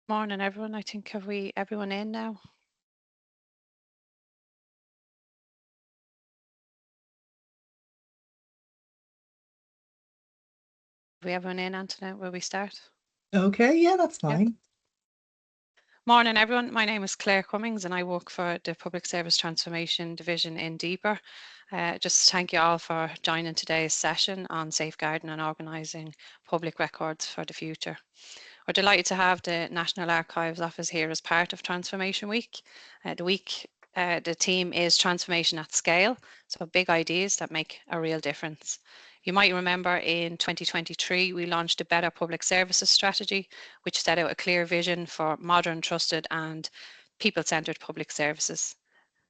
Morning, everyone. I think have we everyone in now? Have we everyone in, Antoinette? Will we start? Okay, yeah, that's Yeah. fine. Morning, everyone. My name is Claire Cummings, and I work for the Public Service Transformation Division in Deeper. Just to thank you all for joining today's session on safeguarding and organising public records for the future. We're delighted to have the National Archives Office here as part of Transformation Week. The theme is Transformation at Scale, so big ideas that make a real difference. You might remember in 2023, we launched a Better Public Services strategy, which set out a clear vision for modern, trusted and people-centred public services.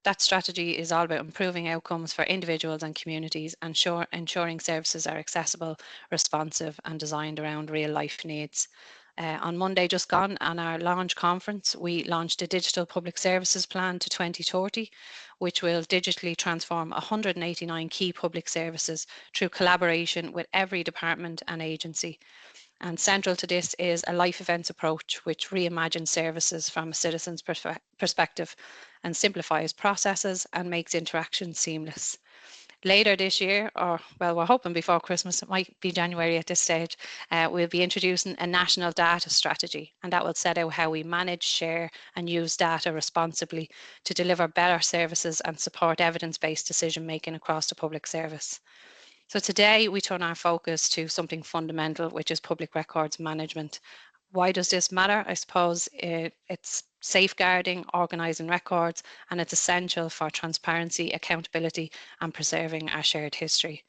That strategy is all about improving outcomes for individuals and communities and ensuring services are accessible, responsive and designed around real life needs. On Monday just gone, on our launch conference, we launched a digital public services plan to 2030, which will digitally transform 189 key public services through collaboration with every department and agency. And central to this is a life events approach, which reimagines services from a citizen's perspective and simplifies processes and makes interaction seamless. Later this year, or well, we're hoping before Christmas, it might be January at this stage, we'll be introducing a national data strategy, and that will set out how we manage, share, and use data responsibly to deliver better services and support evidence based decision making across the public service. So today we turn our focus to something fundamental, which is public records management. Why does this matter? I suppose it's safeguarding, organising records, and it's essential for transparency, accountability, and preserving our shared history.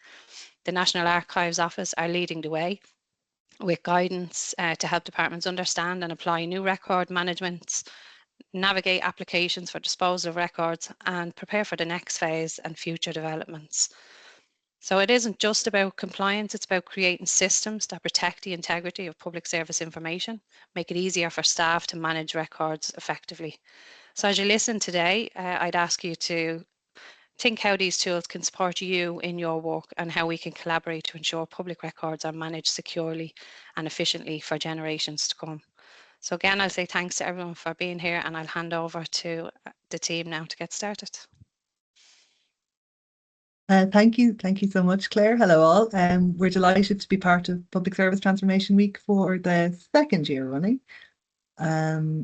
The National Archives Office are leading the way with guidance to help departments understand and apply new record management, navigate applications for disposal of records, and prepare for the next phase and future developments. So it isn't just about compliance, it's about creating systems that protect the integrity of public service information, make it easier for staff to manage records effectively. So as you listen today, I'd ask you to think how these tools can support you in your work and how we can collaborate to ensure public records are managed securely and efficiently for generations to come. So again, I'll say thanks to everyone for being here and I'll hand over to the team now to get started. Thank you. Thank you so much, Claire. Hello, all. We're delighted to be part of Public Service Transformation Week for the second year running. Here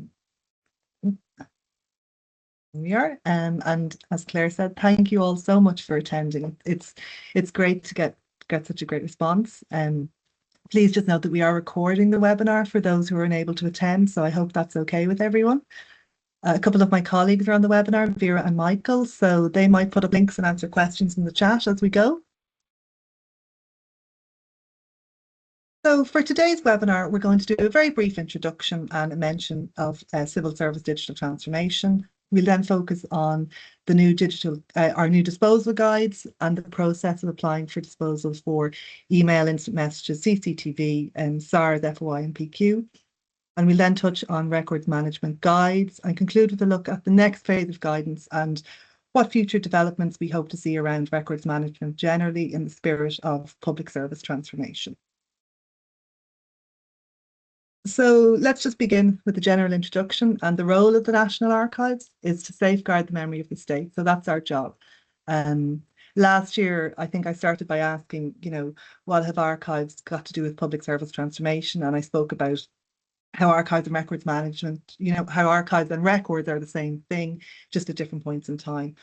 we are. And as Claire said, thank you all so much for attending. It's great to get such a great response. Please just note that we are recording the webinar for those who are unable to attend, so I hope that's okay with everyone. A couple of my colleagues are on the webinar, Vera and Michael, so they might put up links and answer questions in the chat as we go. So for today's webinar, we're going to do a very brief introduction and a mention of civil service digital transformation. We'll then focus on the new our new disposal guides and the process of applying for disposals for email, instant messages, CCTV, and SARS, FOI and PQ. And we'll then touch on records management guides and conclude with a look at the next phase of guidance and what future developments we hope to see around records management generally in the spirit of public service transformation. So let's just begin with the general introduction. And the role of the National Archives is to safeguard the memory of the state. So that's our job. Last year, I think I started by asking, what have archives got to do with public service transformation? And I spoke about how archives and records management, how archives and records are the same thing, just at different points in time.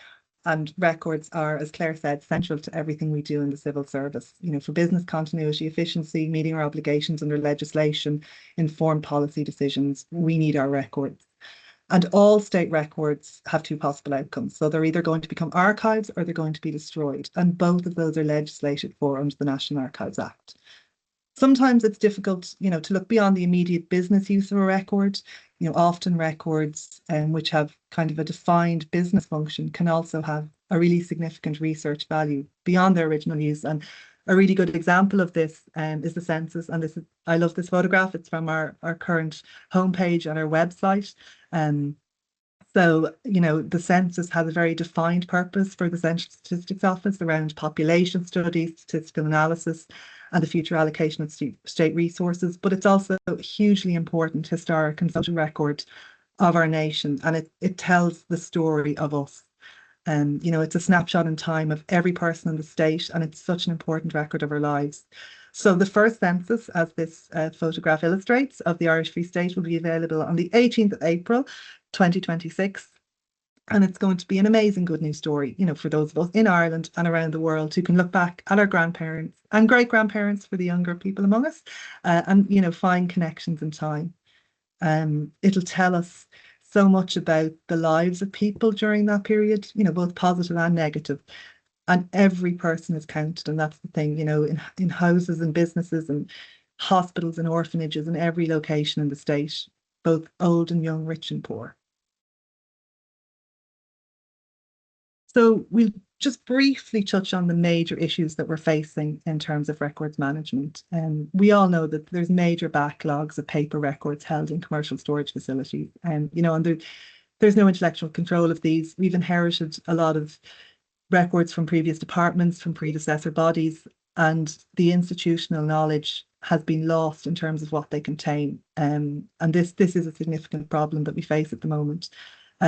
And records are, as Claire said, central to everything we do in the civil service, for business continuity, efficiency, meeting our obligations under legislation, informed policy decisions. We need our records. And all state records have two possible outcomes. So they're either going to become archives or they're going to be destroyed. And both of those are legislated for under the National Archives Act. Sometimes it's difficult, to look beyond the immediate business use of a record. Often records which have kind of a defined business function can also have a really significant research value beyond their original use. And a really good example of this is the census. And I love this photograph. It's from our current homepage on our website. So, the census has a very defined purpose for the Central Statistics Office around population studies, statistical analysis, and the future allocation of state resources, but it's also a hugely important historic and social record of our nation, and it tells the story of us. It's a snapshot in time of every person in the state, and it's such an important record of our lives. So the first census, as this photograph illustrates, of the Irish Free State will be available on the 18th of April, 2026. And it's going to be an amazing good news story, for those of us in Ireland and around the world who can look back at our grandparents and great grandparents for the younger people among us, and find connections in time. It'll tell us so much about the lives of people during that period, both positive and negative. And every person is counted. And that's the thing, in houses and businesses and hospitals and orphanages in every location in the state, both old and young, rich and poor. So we'll just briefly touch on the major issues that we're facing in terms of records management. We all know that there's major backlogs of paper records held in commercial storage facilities. And there's no intellectual control of these. We've inherited a lot of records from previous departments, from predecessor bodies, and the institutional knowledge has been lost in terms of what they contain. And this is a significant problem that we face at the moment.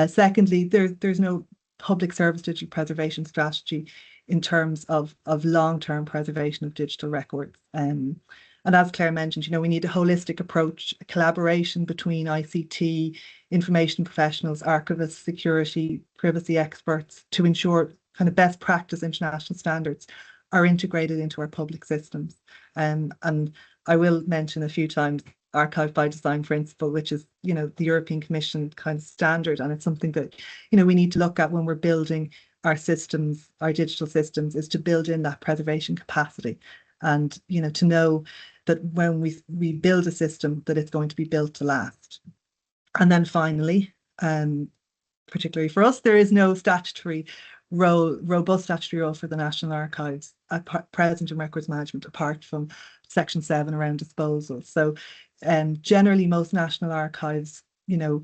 Secondly, there's no public service digital preservation strategy in terms of long-term preservation of digital records. And as Claire mentioned, we need a holistic approach, a collaboration between ICT, information professionals, archivists, security, privacy experts to ensure kind of best practice international standards are integrated into our public systems. And I will mention a few times Archive by Design principle, which is, the European Commission kind of standard. And it's something that, we need to look at when we're building our systems, our digital systems, is to build in that preservation capacity. And, to know that when we build a system, that it's going to be built to last. And then finally, particularly for us, there is no robust statutory role for the National Archives at present in records management, apart from Section 7 around disposal. So generally, most national archives, in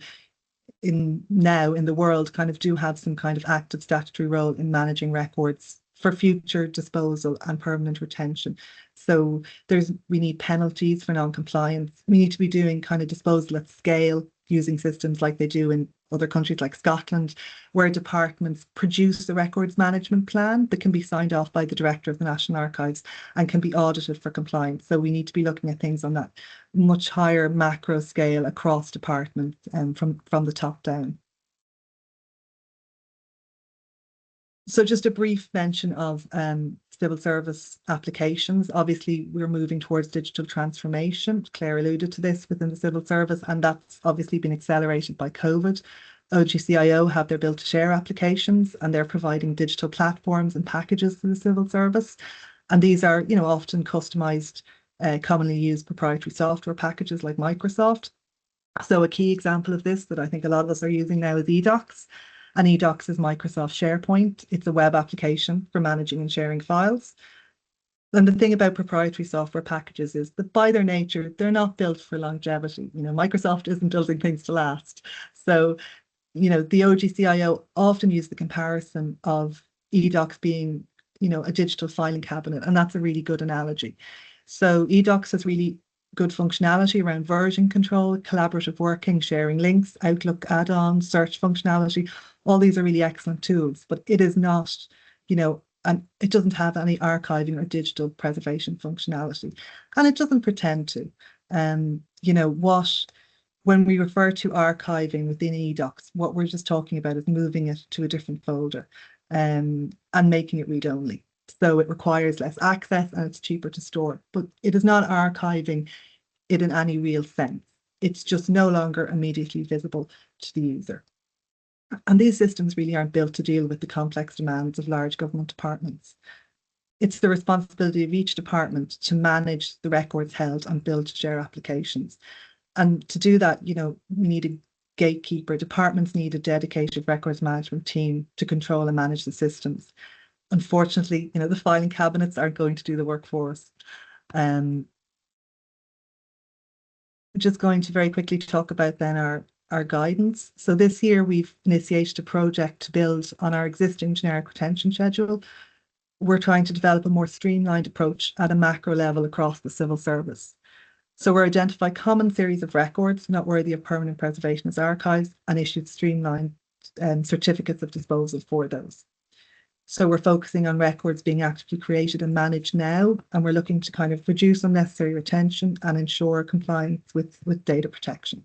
the world kind of do have some kind of active statutory role in managing records for future disposal and permanent retention. So we need penalties for non-compliance. We need to be doing kind of disposal at scale using systems like they do in other countries like Scotland, where departments produce the records management plan that can be signed off by the director of the National Archives and can be audited for compliance. So we need to be looking at things on that much higher macro scale across departments and from the top down. So just a brief mention of civil service applications. Obviously, we're moving towards digital transformation. Claire alluded to this within the civil service, and that's obviously been accelerated by COVID. OGCIO have their build to share applications, and they're providing digital platforms and packages to the civil service. And these are, often customized, commonly used proprietary software packages like Microsoft. So a key example of this that I think a lot of us are using now is eDocs. And eDocs is Microsoft SharePoint. It's a web application for managing and sharing files. And the thing about proprietary software packages is that by their nature, they're not built for longevity. Microsoft isn't building things to last. So, the OGCIO often use the comparison of eDocs being, a digital filing cabinet, and that's a really good analogy. So eDocs has really good functionality around version control, collaborative working, sharing links, Outlook add-ons, search functionality. All these are really excellent tools, but it is not, and it doesn't have any archiving or digital preservation functionality, and it doesn't pretend to. When we refer to archiving within eDocs, what we're just talking about is moving it to a different folder, and making it read-only. So it requires less access and it's cheaper to store, but it is not archiving it in any real sense. It's just no longer immediately visible to the user. And these systems really aren't built to deal with the complex demands of large government departments. It's the responsibility of each department to manage the records held and build to share applications. And to do that, we need a gatekeeper. Departments need a dedicated records management team to control and manage the systems. Unfortunately, the filing cabinets aren't going to do the work for us. Just going to very quickly talk about then our guidance. So this year we've initiated a project to build on our existing generic retention schedule. we're trying to develop a more streamlined approach at a macro level across the civil service. So we're identifying common series of records not worthy of permanent preservation as archives and issued streamlined certificates of disposal for those. So we're focusing on records being actively created and managed now, and we're looking to kind of reduce unnecessary retention and ensure compliance with data protection.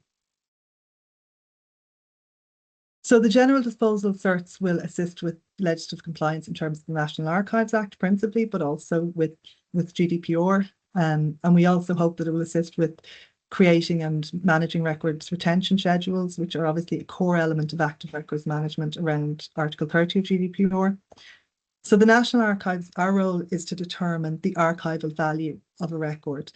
So the general disposal certs will assist with legislative compliance in terms of the National Archives Act principally, but also with GDPR. And we also hope that it will assist with creating and managing records retention schedules, which are obviously a core element of active records management around Article 30 of GDPR. So the National Archives, our role is to determine the archival value of a record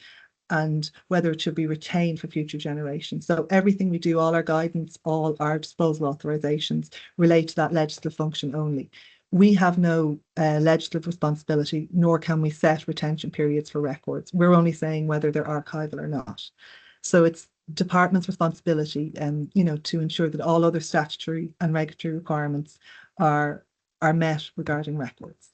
and whether it should be retained for future generations. So everything we do, all our guidance, all our disposal authorizations relate to that legislative function only. We have no legislative responsibility, nor can we set retention periods for records. We're only saying whether they're archival or not. So it's department's responsibility, to ensure that all other statutory and regulatory requirements are met regarding records.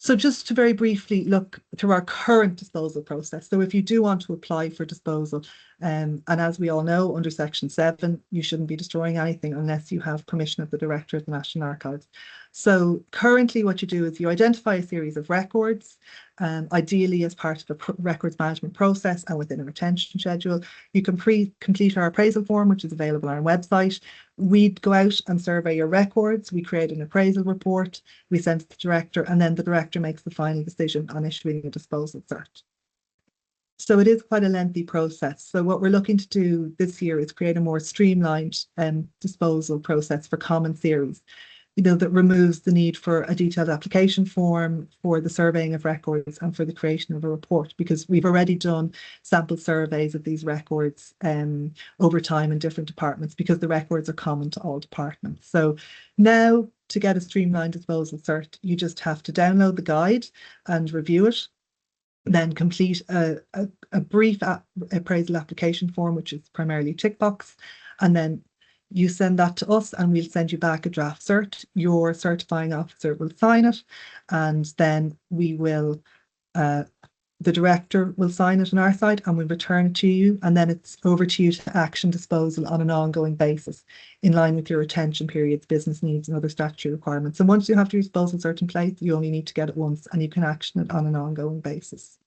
So just to very briefly look through our current disposal process. So if you do want to apply for disposal, and as we all know, under Section 7, you shouldn't be destroying anything unless you have permission of the Director of the National Archives. So currently what you do is you identify a series of records, ideally as part of a records management process and within a retention schedule. You can complete our appraisal form, which is available on our website. We'd go out and survey your records. We create an appraisal report. We send it to the director, and then the director makes the final decision on issuing a disposal cert. So it is quite a lengthy process. So what we're looking to do this year is create a more streamlined disposal process for common series, that removes the need for a detailed application form, for the surveying of records, and for the creation of a report, because we've already done sample surveys of these records over time in different departments, because the records are common to all departments. So now, to get a streamlined disposal cert, you just have to download the guide and review it, then complete a brief appraisal application form, which is primarily tick box, and then you send that to us and we'll send you back a draft cert. Your certifying officer will sign it, and then we will, the director will sign it on our side and we'll return it to you, and then it's over to you to action disposal on an ongoing basis in line with your retention periods, business needs and other statutory requirements. And once you have your disposal cert in place, you only need to get it once and you can action it on an ongoing basis.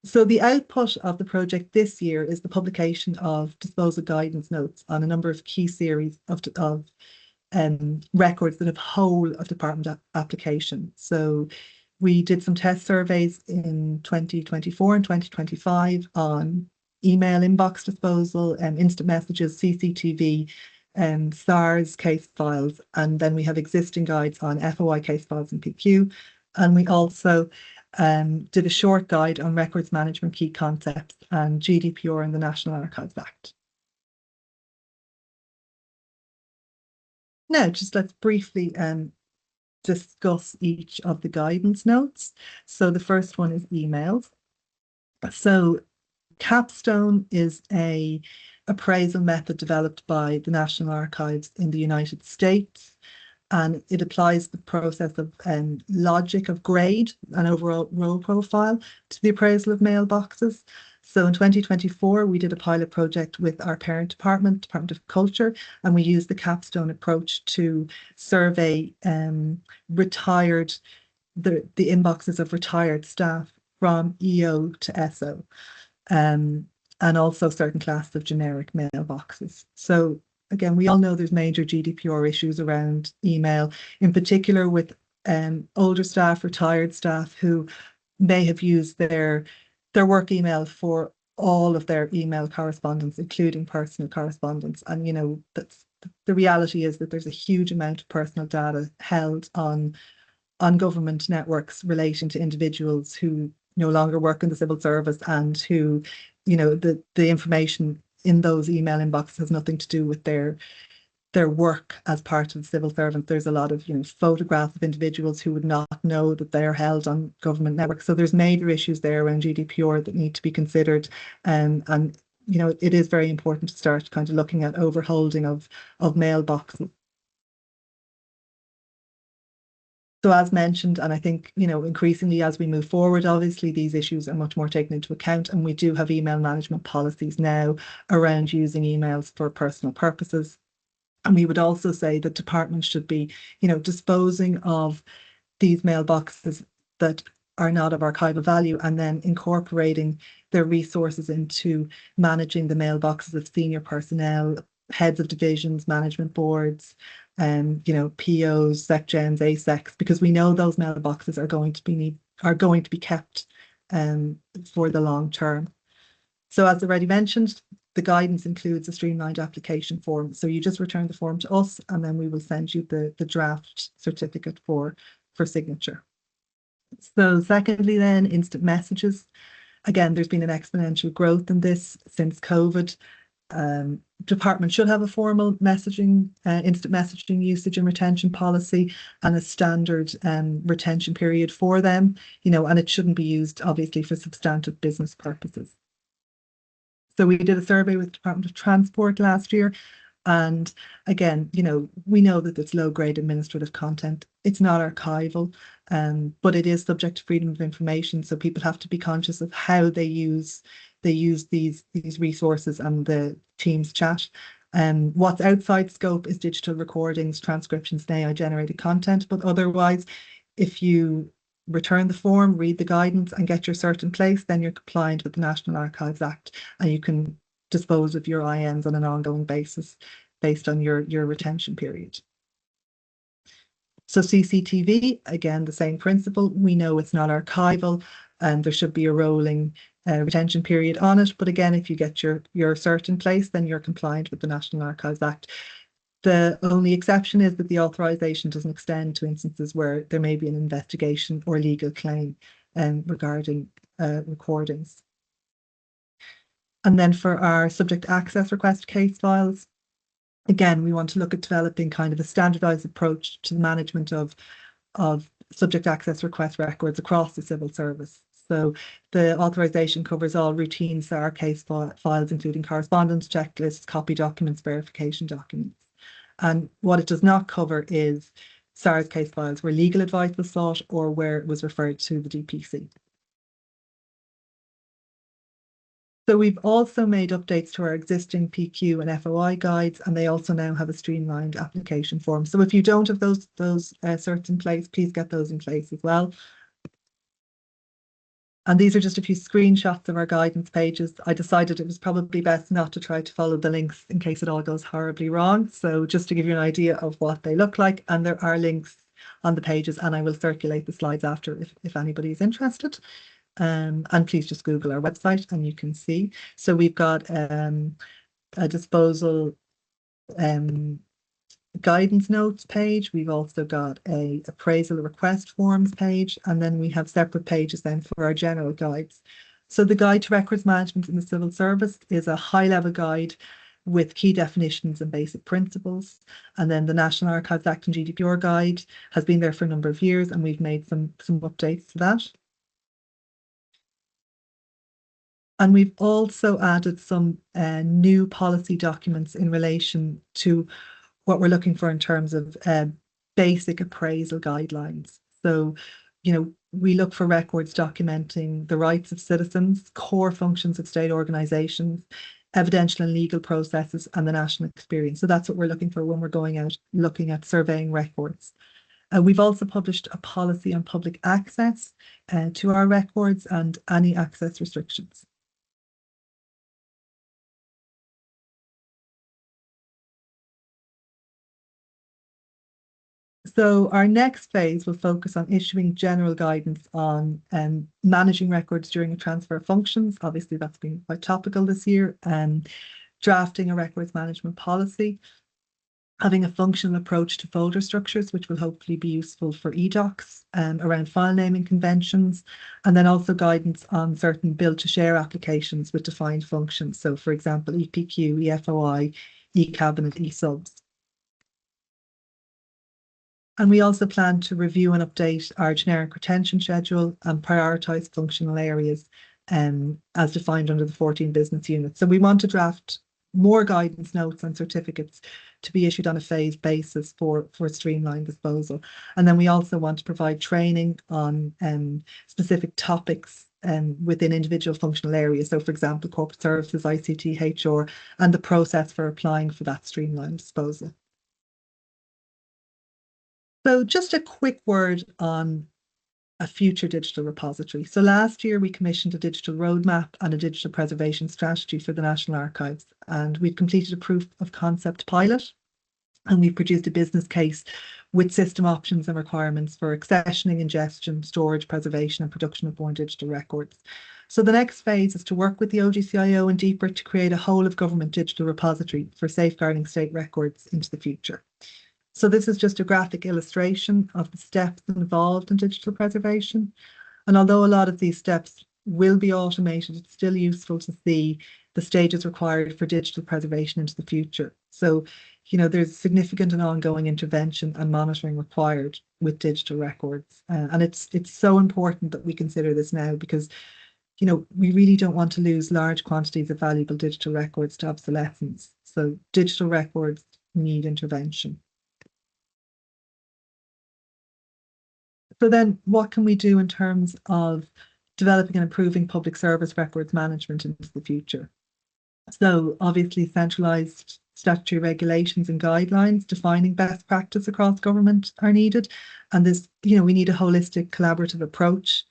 So the output of the project this year is the publication of disposal guidance notes on a number of key series of records that have whole of department application. So we did some test surveys in 2024 and 2025 on email inbox disposal, instant messages, CCTV, SARS case files, and then we have existing guides on FOI case files and PQ. And we also did a short guide on records management key concepts and GDPR and the National Archives Act. Now, just let's briefly discuss each of the guidance notes. So the first one is emails. So Capstone is a appraisal method developed by the National Archives in the United States, and it applies the process of logic of grade and overall role profile to the appraisal of mailboxes. So in 2024, we did a pilot project with our parent department, Department of Culture, and we used the Capstone approach to survey the inboxes of retired staff from EO to SO, and also certain classes of generic mailboxes. So again, we all know there's major GDPR issues around email, in particular with older staff, retired staff who may have used their work email for all of their email correspondence, including personal correspondence. And that's the reality is that there's a huge amount of personal data held on government networks relating to individuals who no longer work in the civil service, and who, the information in those email inboxes has nothing to do with their work as part of the civil servant. There's a lot of photographs of individuals who would not know that they're held on government networks. So there's major issues there around GDPR that need to be considered, and it is very important to start kind of looking at overholding of mailboxes. So as mentioned, and I think, increasingly as we move forward, obviously these issues are much more taken into account, and we do have email management policies now around using emails for personal purposes. And we would also say that departments should be, disposing of these mailboxes that are not of archival value, and then incorporating their resources into managing the mailboxes of senior personnel, heads of divisions, management boards, and POs, SecGens, ASECs, because we know those mailboxes are going to be kept for the long term. So as already mentioned, the guidance includes a streamlined application form. So you just return the form to us, and then we will send you the draft certificate for signature. So secondly, then, instant messages. Again, there's been an exponential growth in this since COVID. Department should have a formal messaging, instant messaging usage and retention policy, and a standard retention period for them, and it shouldn't be used obviously for substantive business purposes. So we did a survey with the Department of Transport last year, and again, we know that it's low-grade administrative content. It's not archival, but it is subject to freedom of information. So people have to be conscious of how they use these resources and the Teams chat. What's outside scope is digital recordings, transcriptions, and AI-generated content. But otherwise, if you return the form, read the guidance, and get your cert in place, then you're compliant with the National Archives Act, and you can dispose of your INs on an ongoing basis based on your retention period. So CCTV, again, the same principle. We know it's not archival, and there should be a rolling retention period on it. But again, if you get your cert in place, then you're compliant with the National Archives Act. The only exception is that the authorization doesn't extend to instances where there may be an investigation or legal claim regarding recordings. And then for our subject access request case files, again, we want to look at developing kind of a standardized approach to the management of subject access request records across the civil service. So the authorization covers all routine SAR case files, including correspondence checklists, copy documents, verification documents. And what it does not cover is SARS case files where legal advice was sought or where it was referred to the DPC. So we've also made updates to our existing PQ and FOI guides, and they also now have a streamlined application form. So if you don't have those certs in place, please get those in place as well. And these are just a few screenshots of our guidance pages. I decided it was probably best not to try to follow the links in case it all goes horribly wrong. So just to give you an idea of what they look like, and there are links on the pages, and I will circulate the slides after if anybody's interested. And please just Google our website and you can see. So we've got a disposal guidance notes page. We've also got a appraisal request forms page, and then we have separate pages then for our general guides. So the Guide to Records Management in the Civil Service is a high-level guide with key definitions and basic principles. And then the National Archives Act and GDPR guide has been there for a number of years, and we've made some updates to that. And we've also added some new policy documents in relation to what we're looking for in terms of basic appraisal guidelines. So, we look for records documenting the rights of citizens, core functions of state organisations, evidential and legal processes, and the national experience. So that's what we're looking for when we're going out looking at surveying records. We've also published a policy on public access to our records and any access restrictions. So our next phase will focus on issuing general guidance on managing records during a transfer of functions. Obviously, that's been quite topical this year. Drafting a records management policy, having a functional approach to folder structures, which will hopefully be useful for eDocs, around file naming conventions, and then also guidance on certain build-to-share applications with defined functions. So, for example, EPQ, EFOI, eCabinet, eSubs. And we also plan to review and update our generic retention schedule and prioritise functional areas as defined under the 14 business units. So we want to draft more guidance notes and certificates to be issued on a phased basis for streamlined disposal. And then we also want to provide training on specific topics within individual functional areas. So, for example, corporate services, ICT, HR, and the process for applying for that streamlined disposal. So just a quick word on a future digital repository. So last year we commissioned a digital roadmap and a digital preservation strategy for the National Archives, and we've completed a proof of concept pilot, and we've produced a business case with system options and requirements for accessioning, ingestion, storage, preservation and production of born digital records. So the next phase is to work with the OGCIO and DEPR to create a whole of government digital repository for safeguarding state records into the future. So this is just a graphic illustration of the steps involved in digital preservation. And although a lot of these steps will be automated, it's still useful to see the stages required for digital preservation into the future. So, there's significant and ongoing intervention and monitoring required with digital records. And it's so important that we consider this now because, we really don't want to lose large quantities of valuable digital records to obsolescence. So digital records need intervention. So then what can we do in terms of developing and improving public service records management into the future? So obviously centralised statutory regulations and guidelines defining best practice across government are needed. And this, we need a holistic collaborative approach.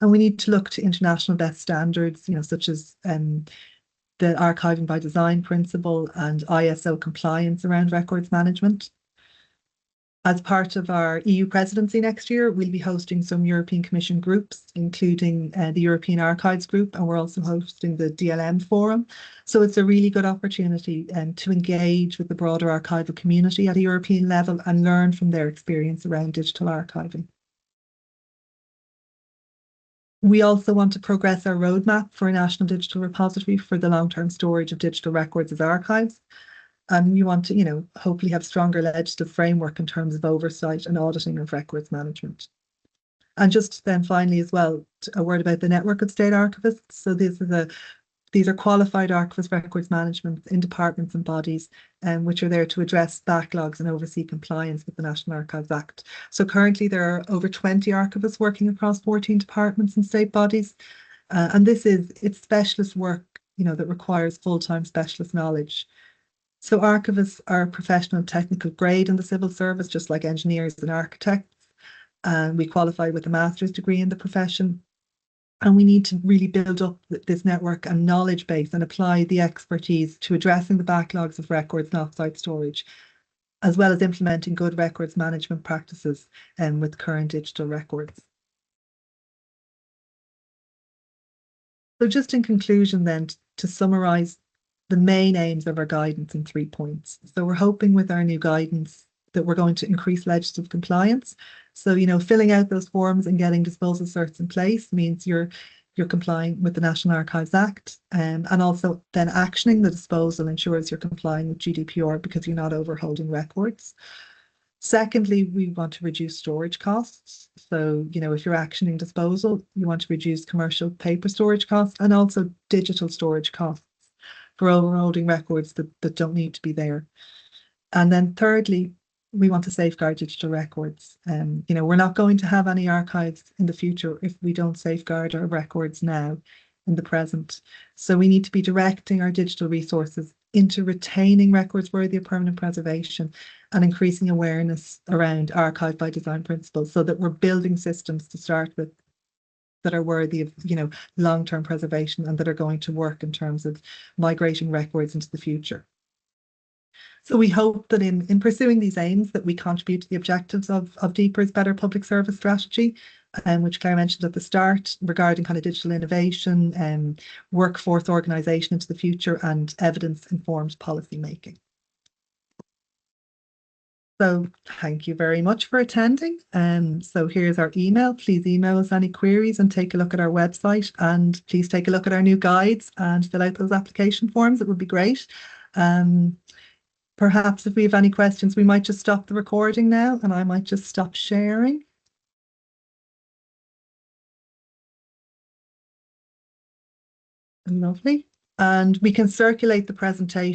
And we need to look to international best standards, such as the archiving by design principle and ISO compliance around records management. As part of our EU presidency next year, we'll be hosting some European Commission groups, including the European Archives Group, and we're also hosting the DLM Forum. So it's a really good opportunity to engage with the broader archival community at a European level and learn from their experience around digital archiving. We also want to progress our roadmap for a national digital repository for the long-term storage of digital records as archives. And we want to, hopefully have stronger legislative framework in terms of oversight and auditing of records management. And just then finally as well, a word about the network of state archivists. So these are qualified archivist records management in departments and bodies, which are there to address backlogs and oversee compliance with the National Archives Act. So currently there are over 20 archivists working across 14 departments and state bodies. And it's specialist work, that requires full-time specialist knowledge. So archivists are professional and technical grade in the civil service, just like engineers and architects. And we qualify with a master's degree in the profession. And we need to really build up this network and knowledge base and apply the expertise to addressing the backlogs of records and offsite storage, as well as implementing good records management practices with current digital records. So just in conclusion then, to summarise the main aims of our guidance in 3 points. So we're hoping with our new guidance that we're going to increase legislative compliance. So, filling out those forms and getting disposal certs in place means you're complying with the National Archives Act, and also then actioning the disposal ensures you're complying with GDPR because you're not overholding records. Secondly, we want to reduce storage costs. So, if you're actioning disposal, you want to reduce commercial paper storage costs and also digital storage costs for overholding records that don't need to be there. And then thirdly, we want to safeguard digital records. We're not going to have any archives in the future if we don't safeguard our records now in the present. So we need to be directing our digital resources into retaining records worthy of permanent preservation and increasing awareness around archive by design principles so that we're building systems to start with that are worthy of, long-term preservation and that are going to work in terms of migrating records into the future. So we hope that in pursuing these aims that we contribute to the objectives of DEPR's Better Public Service Strategy, which Claire mentioned at the start regarding kind of digital innovation and workforce organisation into the future and evidence-informed policy making. So thank you very much for attending. So here's our email. Please email us any queries and take a look at our website, and please take a look at our new guides and fill out those application forms. It would be great. Perhaps if we have any questions, we might just stop the recording now and I might just stop sharing. Lovely. And we can circulate the presentation